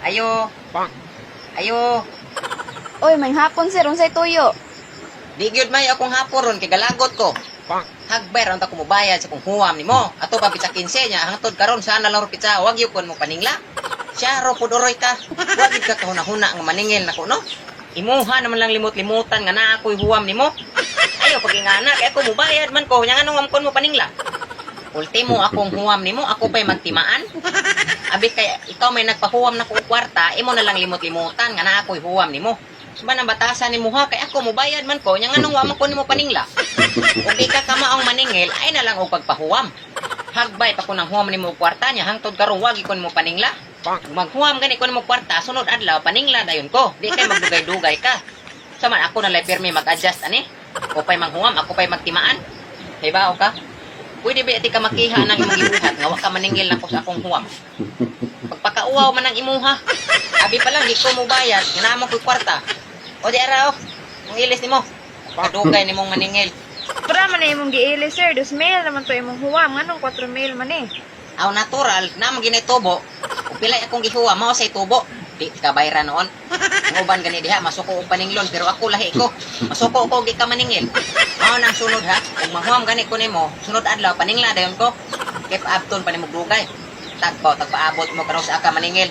Ayo. Ayo. Oy, may hapon sir, unsay tuyo? Di gyud may akong haporon kay galagot ko. Hagbay ron ta ko mobayad sa kung huwam nimo. Ato pa pizza 15 nya hangtod karon sana lang ro pizza. Wag gyud kon mo paningla. Siya ro pud oroy ka. Wag gyud ka kahuna-huna nga maningil nako no. Imuha naman lang limot-limutan nga naa ako'y huwam nimo. Ayo pagingana kay ako mobayad man ko nya nganong kon mo paningla. Ultimo akong huwam nimo, ako pa'y magtimaan. Abi kay ikaw may nagpahuwam na ko kwarta, imo na lang limot-limutan nga naa ako'y huwam nimo. Ba nang batasan nimo ha kay ako mobayad man ko nya nganong wa man ko nimo paningla. Ug di ka kamaong maningil ay na lang og pagpahuwam. Hagbay pa ko nang huwam nimo og kwarta nya hangtod karon wagi kon mo paningla. Maghuwam gani kon mo kwarta sunod adlaw paningla dayon ko. Di kay magdugay-dugay ka. Saman ako na lay pirmi mag-adjust ani. O pa'y manghuwam, ako pa'y magtimaan. Hibaw ka? Pwede ba iti ka makiha ng imong ibuhat nga wa ka maningil na ko sa akong huwam. Pagpakauwaw man ang imuha. Abi pa lang di ko mobayad nga namo ko kwarta. O di araw, ang ilis nimo. Kadugay nimong maningil. Para man na imong giili sir, 2,000 naman to imong huwam, nganong 4,000 man eh. Aw natural na maginay tubo. Ug pilay akong gihuwam mao say tubo. Di ka bayra noon. Ang uban gani diha masuko og paninglon pero ako lahi ko. Masuko ko gi ka maningil. Mao nang sunod ha. Kung mahuwam gani ko nimo, sunod adlaw paningla dayon ko. Kay paabton pa nimo dugay. Tagpaabot mo karon sa aka maningil.